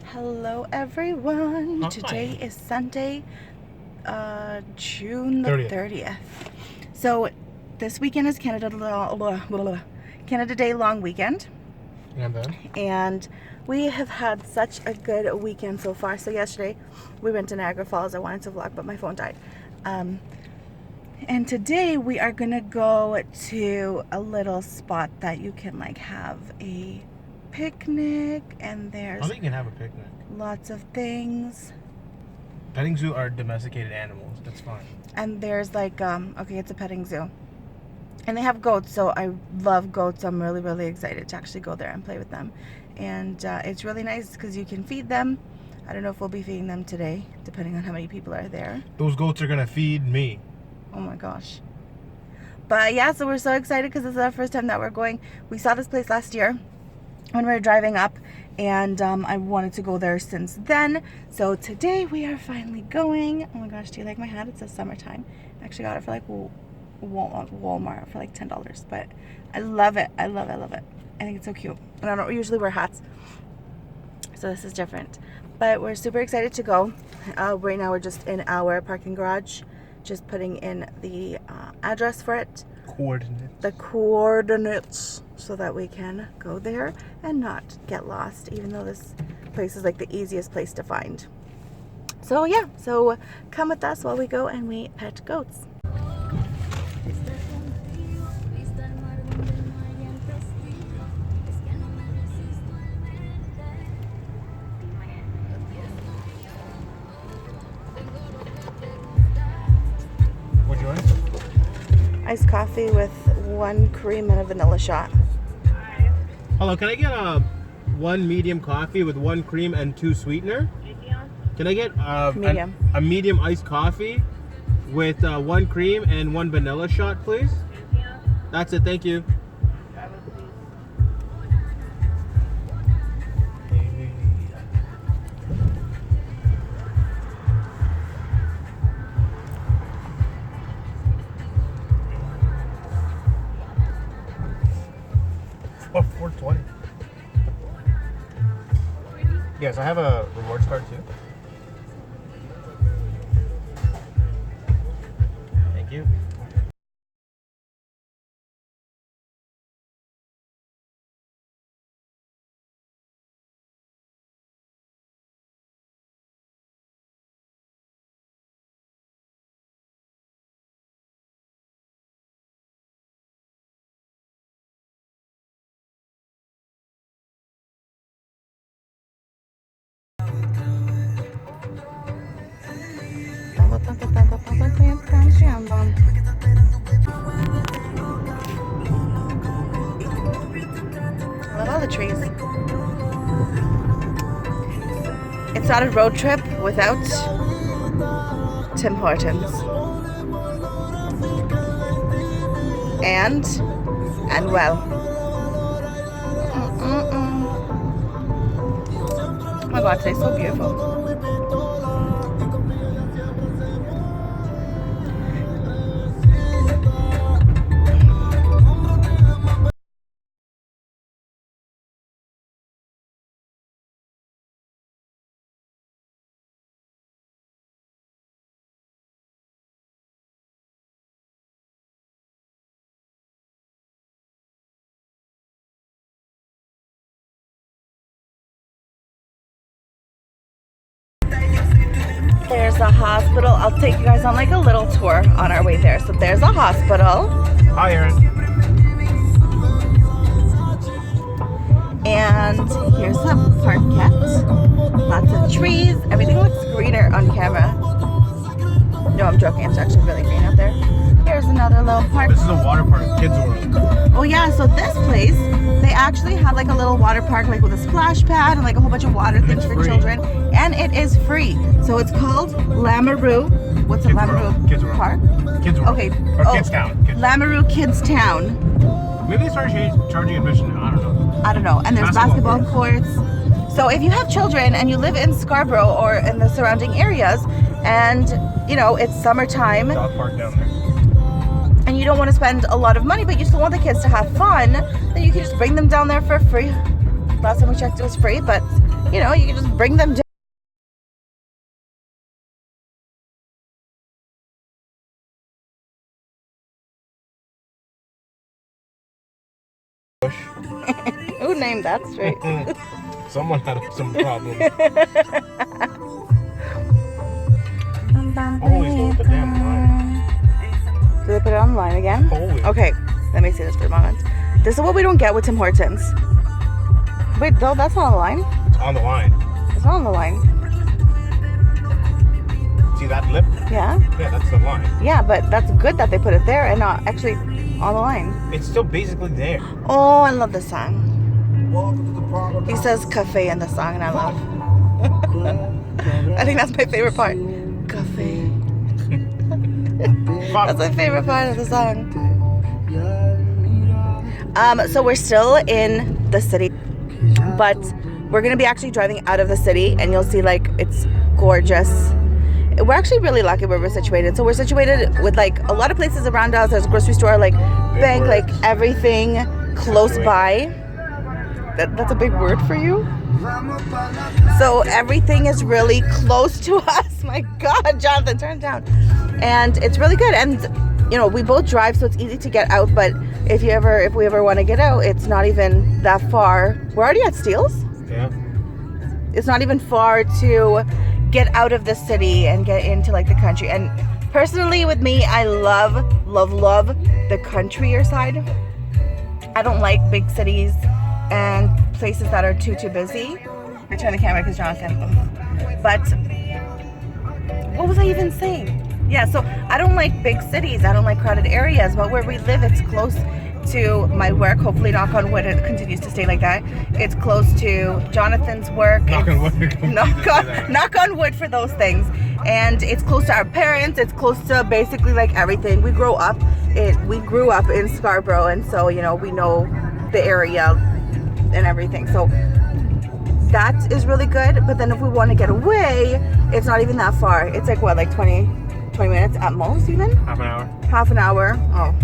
Hello everyone. Hi. Today is Sunday, June the 30th. So this weekend is Canada Day long weekend. And we have had such a good weekend so far. So yesterday we went to Niagara Falls. I wanted to vlog, but my phone died. And today we are gonna go to a little spot that you can like have a picnic, and there's I think you can have a picnic. lots of things. Petting zoo are domesticated animals. That's fine. And there's like okay, it's a petting zoo, and they have goats. So I love goats. I'm really excited to actually go there and play with them. And it's really nice because you can feed them. I don't know if we'll be feeding them today, depending on how many people are there. Those goats are gonna feed me. Oh my gosh. But yeah, so we're so excited because this is our first time that we're going. We saw this place last year when we were driving up, and I wanted to go there since then. So today we are finally going. Oh my gosh, do you like my hat? It says summertime. I actually got it for like Walmart for like $10, but I love it. I love it. I think it's so cute. And I don't usually wear hats, so this is different. But we're super excited to go. Right now we're just in our parking garage, just putting in the address for it. The coordinates, so that we can go there and not get lost, even though this place is like the easiest place to find. So yeah, so come with us while we go and we pet goats. What do you want? Iced coffee with 1 cream and a vanilla shot. Hello, can I get one medium coffee with 1 cream and 2 sweetener? Can I get Medium. a medium iced coffee with 1 cream and 1 vanilla shot, please? That's it, thank you. Oh, 420. Yes, I have a rewards card too. Thank you. I love all the trees. It's not a road trip without Tim Hortons. And well. Oh my god, today's so beautiful. There's a hospital. I'll take you guys on like a little tour on our way there. So there's a hospital. Hi, Aaron. And here's a parkette. Lots of trees. Everything looks greener on camera. No, I'm joking. It's actually really green out there. Here's another little park. This is a water park, Kids World. Oh yeah, so this place, they actually have like a little water park like with a splash pad and like a whole bunch of water things for children. And it is free. So it's called Lamoureux. What's Kids a Lamoureux World. Kids World. Park? Kids World. Okay. Or Kids Town. Lamoureux Kids Town. Maybe they started charging admission now. I don't know. And there's basketball courts. So if you have children and you live in Scarborough or in the surrounding areas, and you know it's summertime, Dog park down there. and you don't want to spend a lot of money, but you still want the kids to have fun, then you can just bring them down there for free. Last time we checked, it was free, but you know, you can just bring them down. Who named that straight? Someone had some problems. Holy, don't put that online. Do they put it online again? Holy. Okay, let me see this for a moment. This is what we don't get with Tim Hortons. Wait, though, that's not on the line. It's on the line. It's not on the line. See that lip? Yeah? Yeah, that's the line. Yeah, but that's good that they put it there and not actually on the line. It's still basically there. Oh, I love this song. He says cafe in the song, and I love. I think that's my favorite part. Cafe. That's my favorite part of the song. So we're still in the city, but we're gonna be actually driving out of the city, and you'll see like it's gorgeous. We're actually really lucky where we're situated. So we're situated with like a lot of places around us. There's a grocery store, like bank, like everything close by. That's a big word for you. So everything is really close to us. My God, Jonathan, turn it down. And it's really good. And you know, we both drive, so it's easy to get out. But if we ever want to get out, it's not even that far. We're already at Steele's. Yeah. It's not even far to get out of the city and get into like the country. And personally, with me, I love the countryer side. I don't like big cities and places that are too busy. I turn the camera because Jonathan. But what was I even saying? Yeah, so I don't like big cities. I don't like crowded areas. But where we live, it's close to my work. Hopefully, knock on wood, it continues to stay like that. It's close to Jonathan's work. Knock on wood. Knock on wood for those things. And it's close to our parents. It's close to basically like everything. We grew up in Scarborough, and so you know we know the area and everything. So that is really good. But then if we want to get away, it's not even that far. It's like what, like 20 minutes at most, even? Half an hour. Oh.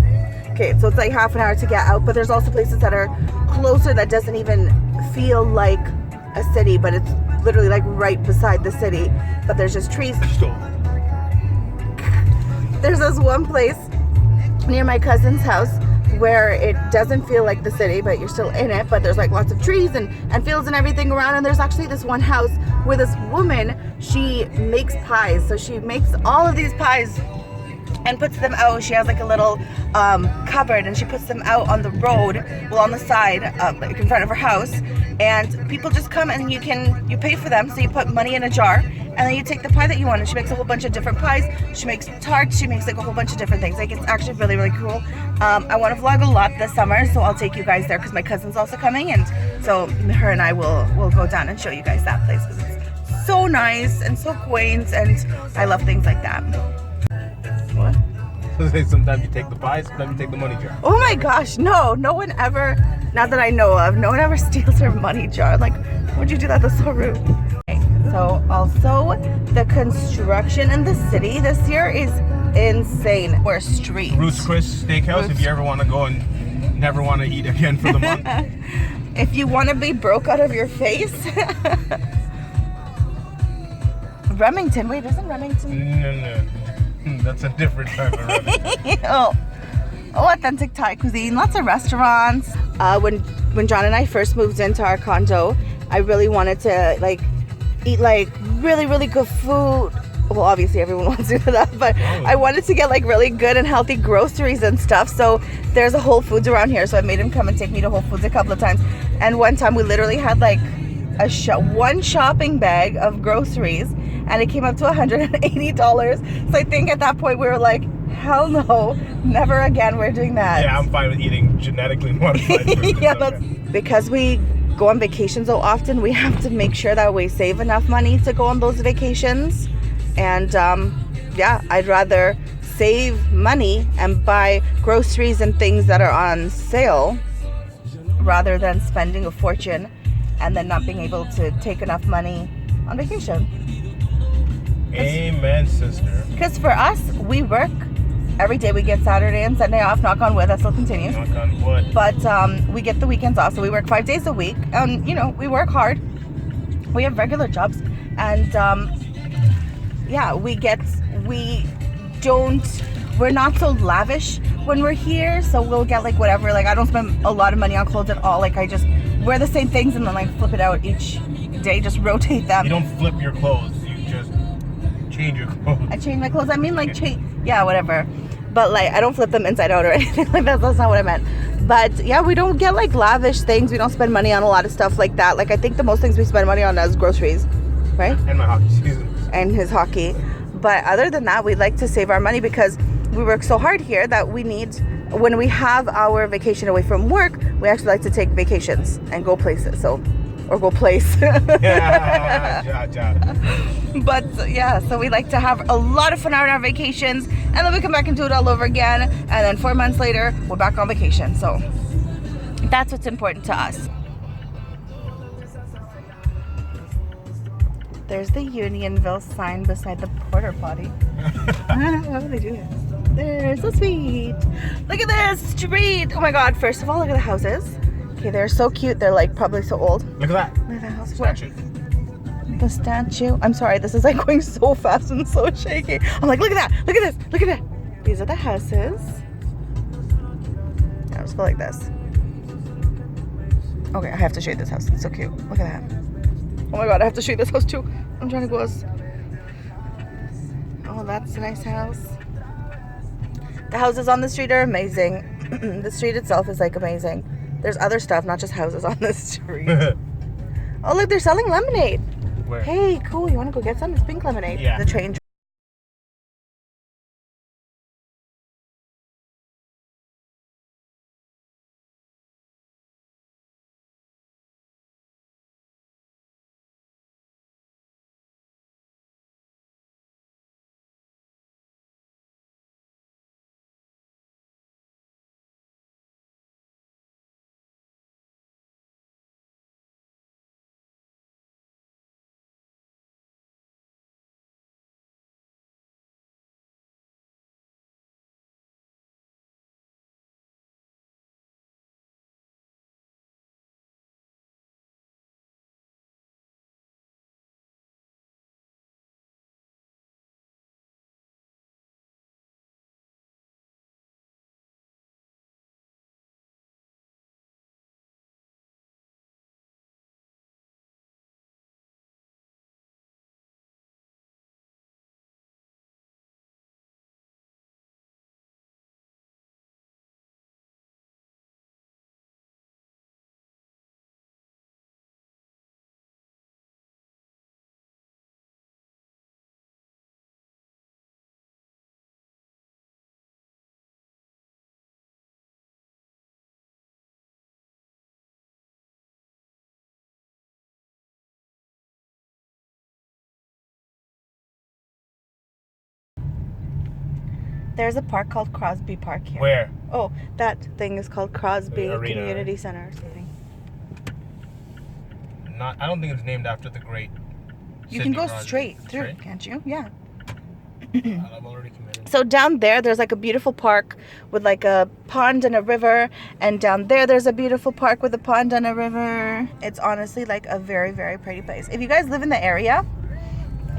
Okay, so it's like half an hour to get out, but there's also places that are closer that doesn't even feel like a city, but it's literally like right beside the city, but there's just trees. There's this one place near my cousin's house where it doesn't feel like the city, but you're still in it, but there's like lots of trees and fields and everything around. And there's actually this one house where this woman, she makes pies. So she makes all of these pies and puts them out. She has like a little cupboard, and she puts them out on the road, well, on the side, like in front of her house, and people just come and you pay for them. So you put money in a jar, and then you take the pie that you want, and she makes a whole bunch of different pies. She makes tarts, she makes like a whole bunch of different things. Like, it's actually really, really cool. I want to vlog a lot this summer, so I'll take you guys there because my cousin's also coming, and so her and I will go down and show you guys that place because it's so nice and so quaint, and I love things like that. What? Sometimes you take the pie, sometimes you take the money jar. Oh my gosh, no one ever, not that I know of, no one ever steals her money jar. Like, why'd you do that? That's so rude. Okay, so also the construction in the city this year is insane. We're street. Ruth's Chris Steakhouse, if you ever want to go and never want to eat again for the month. If you want to be broke out of your face. Remington, wait, isn't Remington? No. That's a different type of Remington. Oh, authentic Thai cuisine, lots of restaurants. When John and I first moved into our condo, I really wanted to like eat like really, really good food. Well, obviously everyone wants to do that, but I wanted to get like really good and healthy groceries and stuff. So there's a Whole Foods around here, so I made him come and take me to Whole Foods a couple of times. And one time we literally had like one shopping bag of groceries, and it came up to $180. So I think at that point we were like, hell no, never again, we're doing that. Yeah, I'm fine with eating genetically modified food. Yeah, that's because we go on vacation so often, we have to make sure that we save enough money to go on those vacations. And yeah, I'd rather save money and buy groceries and things that are on sale rather than spending a fortune and then not being able to take enough money on vacation. Amen, sister. Because for us, we work every day we get Saturday and Sunday off. Knock on wood, that still continues. Knock on wood. But we get the weekends off, so we work 5 days a week. You know, we work hard. We have regular jobs, and yeah, we're not so lavish when we're here, so we'll get like whatever. Like I don't spend a lot of money on clothes at all. Like I just wear the same things and then like flip it out each day, just rotate them. You don't flip your clothes, you just change your clothes. I change my clothes. I mean like yeah, whatever. But like I don't flip them inside out or anything like that. That's not what I meant. But yeah, we don't get like lavish things. We don't spend money on a lot of stuff like that. Like I think the most things we spend money on is groceries, right? And my hockey season. And his hockey. But other than that, we like to save our money because we work so hard here that we need, when we have our vacation away from work, we actually like to take vacations and go places. So, or go place. But yeah, so we like to have a lot of fun on our vacations, and then we come back and do it all over again. And then 4 months later, we're back on vacation. So that's what's important to us. There's the Unionville sign beside the porta potty. Why would they do this? They're so sweet. Look at this street. Oh my god, first of all, look at the houses. Okay, they're so cute. They're like probably so old. Look at that. Look at that house. Statue. The statue. I'm sorry, this is like going so fast and so shaky. I'm like, look at that. Look at this. Look at that. These are the houses. I'll just go like this. Okay, I have to show you this house. It's so cute. Look at that. Oh my god, I have to show you this house too. I'm trying to go as... Oh, that's a nice house. The houses on the street are amazing. The street itself is like amazing. There's other stuff, not just houses on the street. Oh look, they're selling lemonade. Where? Hey, cool. You want to go get some? It's pink lemonade. Yeah. The train. There's a park called Crosby Park here. Where? Oh, that thing is called Crosby Arena, Community right? Center or something. I don't think it's named after the great. You can go straight through, can't you? Yeah. I'm already committed. So down there's like a beautiful park with like a pond and a river, and down there's a beautiful park with a pond and a river. It's honestly like a very, very pretty place. If you guys live in the area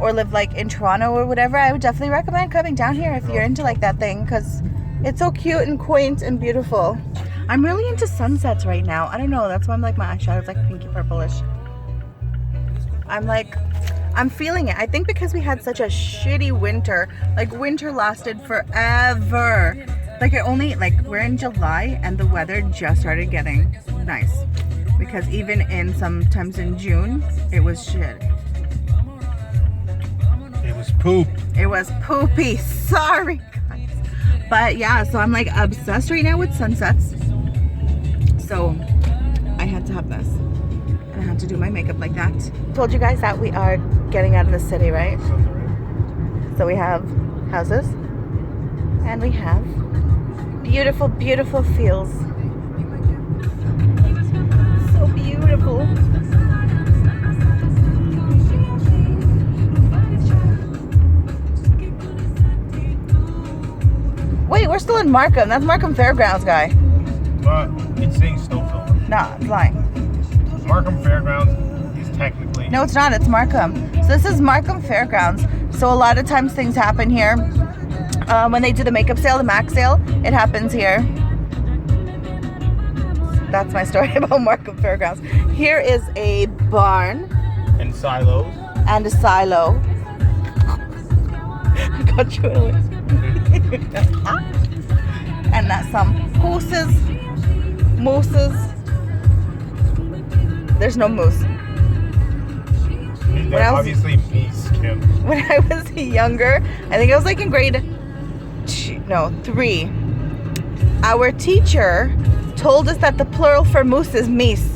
or live like in Toronto or whatever, I would definitely recommend coming down here if you're into like that thing, because it's so cute and quaint and beautiful. I'm really into sunsets right now. I don't know, that's why I'm like my eyeshadow's like pinky purplish. I'm feeling it. I think because we had such a shitty winter. Like winter lasted forever. Like we're in July and the weather just started getting nice. Because even in sometimes in June, it was shit. It was poop. It was poopy. Sorry, guys. But yeah, so I'm like obsessed right now with sunsets. So I had to have this. And I had to do my makeup like that. Told you guys that we are getting out of the city, right? So we have houses. And we have beautiful, beautiful fields. So beautiful. Markham. That's Markham Fairgrounds, guy. It's saying Stouffville. Nah, it's lying. Markham Fairgrounds is technically... No, it's not. It's Markham. So this is Markham Fairgrounds. So a lot of times things happen here. When they do the makeup sale, the MAC sale, it happens here. That's my story about Markham Fairgrounds. Here is a barn. And silos. And a silo. I got you away. And that's some horses. Mooses. There's no moose. They're obviously meese, Kim. When I was younger, I think I was like in grade 3. Our teacher told us that the plural for moose is meese.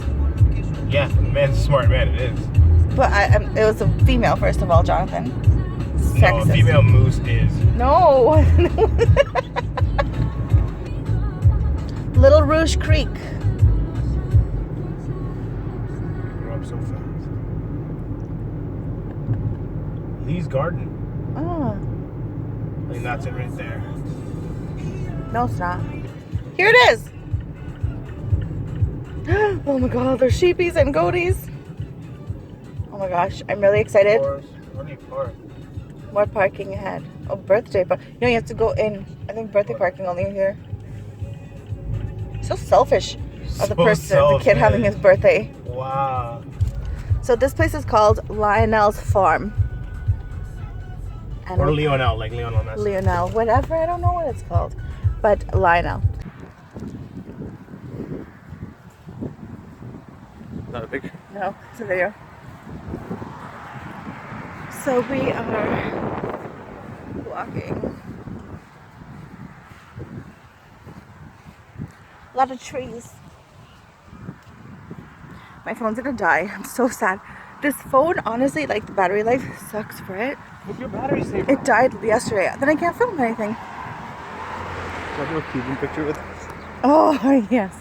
Yeah, man's a smart man, it is. But it was a female, first of all, Jonathan. No, a female moose is. No. Little Rouge Creek. Grew up so fast. Lee's Garden. Oh. I think that's it right there. No, it's not. Here it is. Oh my god, there's sheepies and goaties. Oh my gosh, I'm really excited. More parking ahead. Oh, birthday park. You know, you have to go in. I think birthday parking only here. So selfish of the person, the kid having his birthday. Wow. So this place is called Lionel's Farm. And or Lionel, like Lionel Messi. Lionel, whatever. I don't know what it's called. But Lionel. Not a picture? No, it's a video. So we are walking. A lot of trees. My phone's gonna die. I'm so sad. This phone, honestly, like the battery life sucks for it. What's your battery saver? It died yesterday. Then I can't film anything. Can I do a Cuban picture with us? Oh, yes.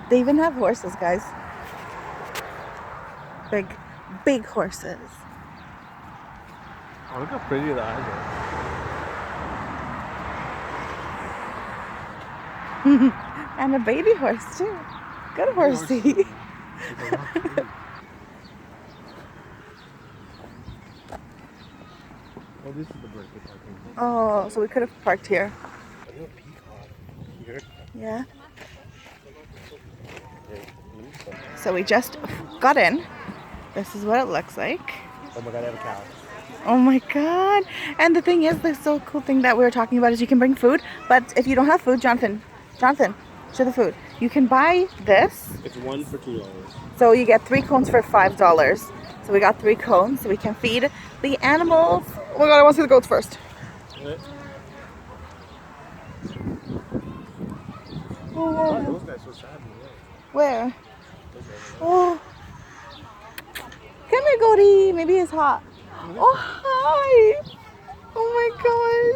They even have horses, guys. Big horses. Oh, look how pretty the eyes are. And a baby horse, too. Good horsey. Oh, this is the birthday parking. Oh, so we could have parked here. Here? Yeah. So we just got in. This is what it looks like. Oh my god, I have a cow. Oh my god. And the thing is, the so cool thing that we were talking about is you can bring food, but if you don't have food, Jonathan, show the food. You can buy this. It's one for $2. So you get 3 cones for $5. So we got 3 cones so we can feed the animals. Oh my god, I want to see the goats first. What? Oh, Those guys so sad. where? Oh. Come here, goatie. Maybe it's hot. Oh, hi. Oh my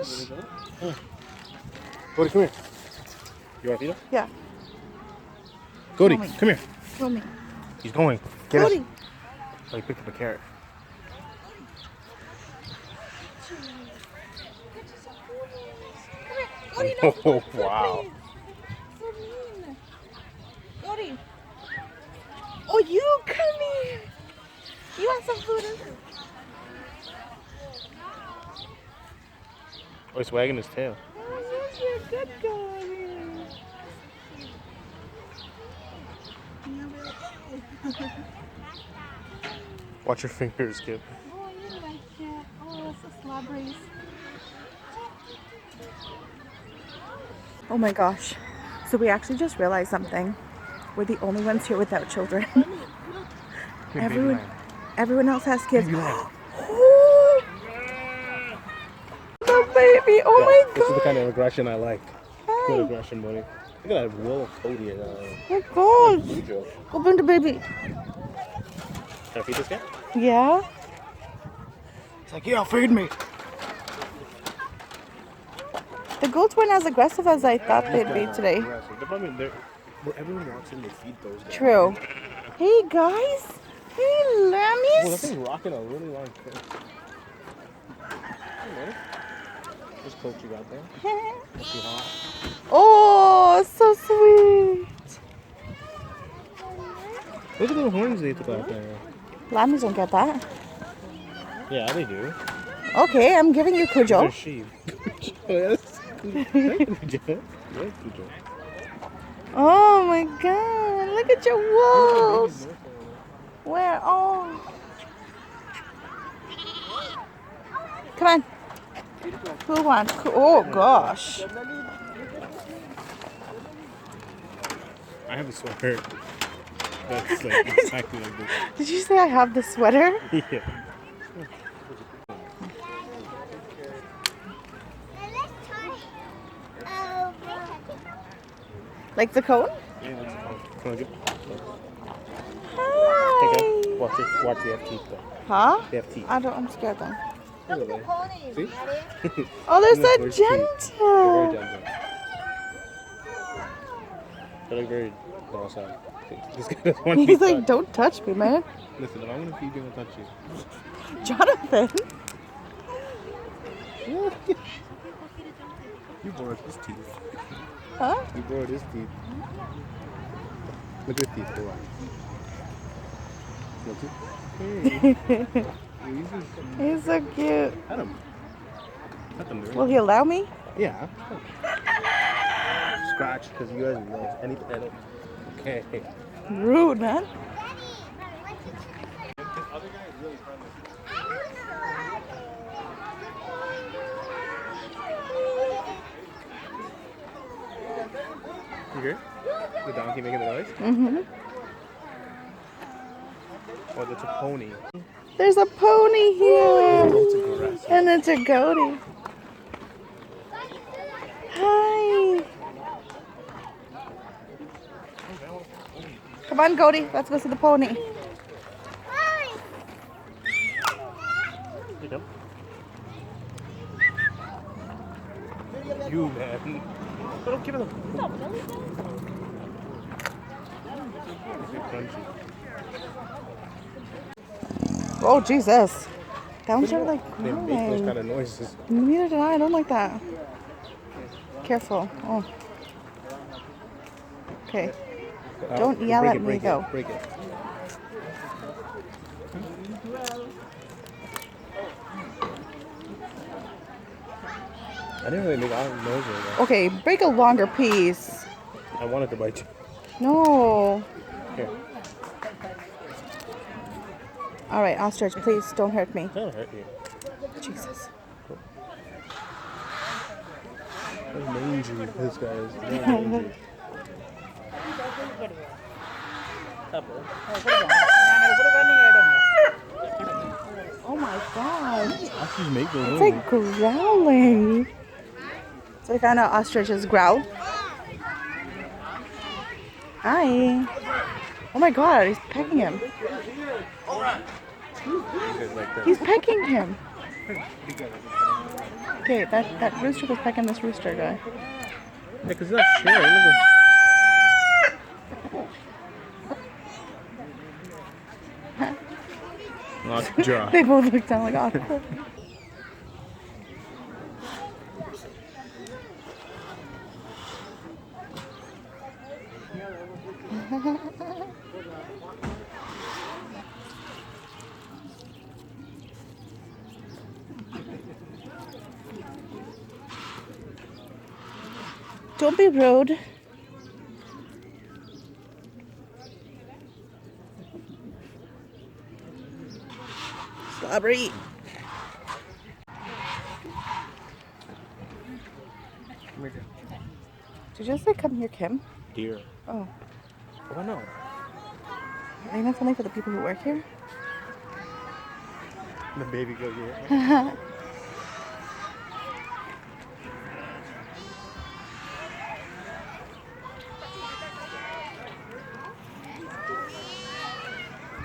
gosh. Cody, come here. You want to feed him? Yeah. Cody, Show me. come here. Show me. He's going. Get Goatie. it. Oh, he picked up a carrot. Oh, wow. So mean. Goatie. Oh, you come here. You want some food? Oh, he's wagging his tail. Oh, you're a good guy. Watch your fingers, kid. Oh, you like it. Oh, it's a slab race. Oh my gosh. So we actually just realized something. We're the only ones here without children. Everyone else has kids. Oh, the baby. Oh my god. This is the kind of aggression I like. Hey. Good aggression, buddy. Look at that Will Cody and Oh my gosh. Go bring the baby. Can I feed this guy? Yeah. It's like, yeah, feed me. The goats weren't as aggressive as I thought they'd be today. Everyone walks in, they feed those guys. True. Hey guys. Hey Oh, that lammies. thing's rocking a really long thing. This coat you got there. It's too hot. Oh, so sweet. Look at the horns they got there. Lambs don't get that. Yeah, they do. Okay, I'm giving you Cujo. They're sheep. Yes. Cujo. Yes, Cujo. Oh my god, look at your wolves. Where? Oh. Come on. Who wants? Oh gosh. I have a sweater that's like exactly like this. Did you say I have the sweater? Yeah. Like the cone? Yeah, that's fine. Can I get? Hi. Okay. Watch it. Watch the teeth though. Huh? They have teeth. I'm scared then. Look at the ponies. See? Oh, they're so They're gentle. very gentle. They're like very docile. This guy doesn't want to be He's like, touched. don't touch me, man. Listen, if I'm gonna feed you, I'm gonna touch you. Jonathan. You bored his teeth. Huh? You bored his teeth. Look at his teeth. Go on. Look at Hey. He's so cute. Pet him. Pet them, dude. Will he allow me? Yeah. Scratch, because you guys know any pet. Okay. Rude, man. You good? The donkey making the noise? Mm-hmm. Oh, that's a pony. There's a pony here. It's aggressive. And it's a goatee. Hi. Come on, goatee. Let's go see the pony. You go. You, man. Don't give it a... Crunchy. Oh, Jesus. That one started like They make those growling. kind of noises. Neither did I don't like that. Careful. Oh. Okay. Don't yell break at it, me, break go. It, break it. I didn't really make all the noises though. Okay, break a longer piece. I wanted to bite you. No. Here. All right, ostrich, please don't hurt me. That'll hurt you. Jesus. That's mangy. This guy is very mangy. Oh my God. Ostriches make those It's noises. like growling. So we found out ostriches growl. Hi. Oh my God, he's pecking him. He's pecking him. Okay, that rooster was pecking this rooster guy. Yeah, because it's not sharing. Look at Lockjaw. They both look down like awkward. Don't be rude. Slobbery. Did you just say come here, Kim? Deer. Oh. Oh, no. I think that's only for the people who work here. The baby goat here.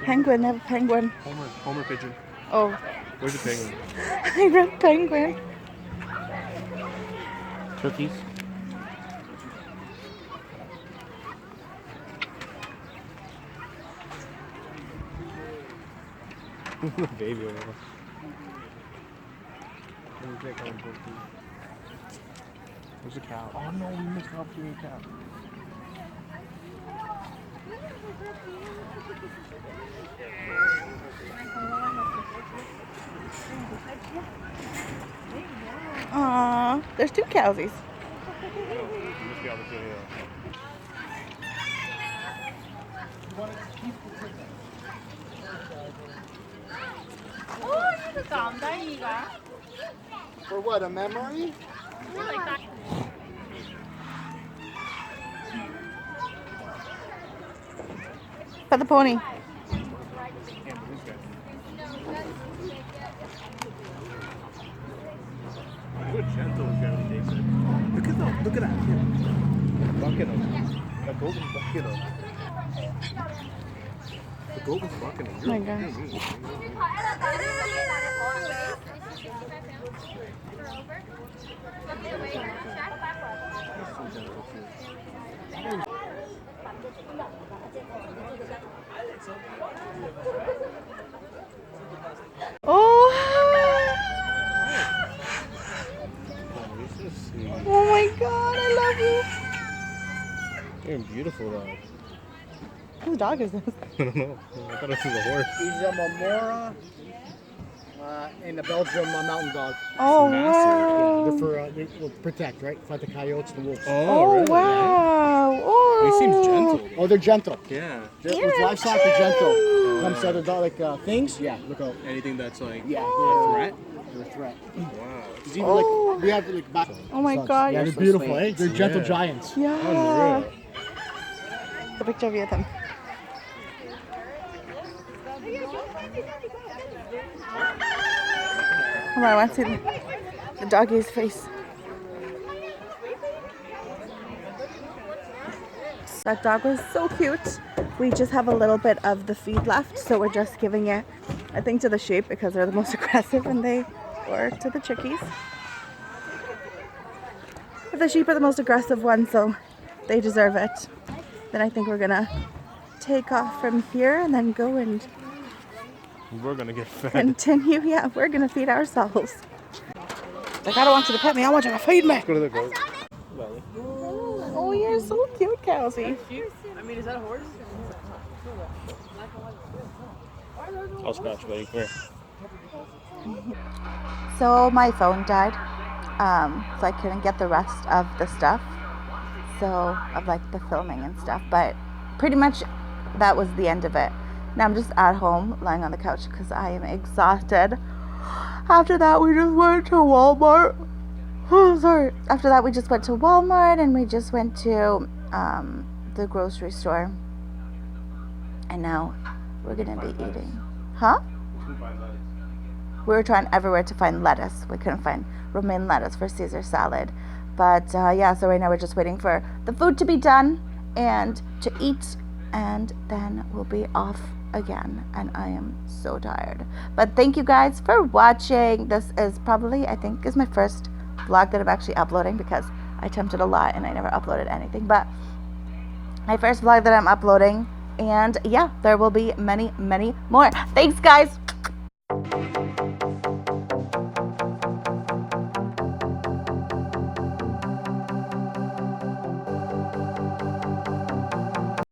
Penguin, they have a penguin. Homer pigeon. Oh, Where's the penguin? I read penguin. Turkeys. The baby over there. There's a cow. Oh no, we missed the opportunity cow. Aww, there's 2 cowsies. We missed the opportunity. For what, a memory? Pet the pony. What gentle gravity takes it. Look at that. Bucking him. That golden bucking him. The golden's bucking him. Oh my gosh. Oh! Oh my god, I love you. You're a beautiful dog. Whose dog is this? I don't know. I thought it was a horse. He's a Marmora and a Belgium mountain dog. Oh massive. wow. They're for they will protect, right? Fight the coyotes and the wolves. Oh really? wow. Oh. He seems gentle. Oh, they're gentle. Yeah. With livestock, they're gentle. Comes to other dog like things. Yeah, look out. Anything that's like Yeah, a threat. they're a threat. Wow. It's even Oh. like we have like back. Oh my god, Yeah, you're they're so beautiful, sweet. eh? They're gentle Yeah. giants. Yeah. Unreal. The picture of you with him. Hold on, I want to see the doggy's face. That dog was so cute. We just have a little bit of the feed left, so we're just giving it, I think, to the sheep because they're the most aggressive, and they were to the chickies. But the sheep are the most aggressive ones, so they deserve it. Then I think we're gonna take off from here and then go and We're gonna get fed. continue. Yeah, we're gonna feed ourselves. Like, I don't want you to pet me, I want you to feed me. Go to the goat. Belly. Oh, you're so cute, Kelsey. I mean, is that a horse? I'll scratch, buddy. Here. So my phone died, so I couldn't get the rest of the stuff, so of like the filming and stuff, but pretty much that was the end of it. Now I'm just at home lying on the couch because I am exhausted. After that we just went to Walmart. Oh, sorry. After that we just went to Walmart and we just went to the grocery store, and now we're gonna be eating. Huh? We were trying everywhere to find lettuce. We couldn't find romaine lettuce for Caesar salad. But yeah, so right now we're just waiting for the food to be done and to eat, and then we'll be off again. And I am so tired. But thank you guys for watching. This is probably, I think, is my first vlog that I'm actually uploading because I attempted a lot and I never uploaded anything. But my first vlog that I'm uploading. And yeah, there will be many, many more. Thanks, guys.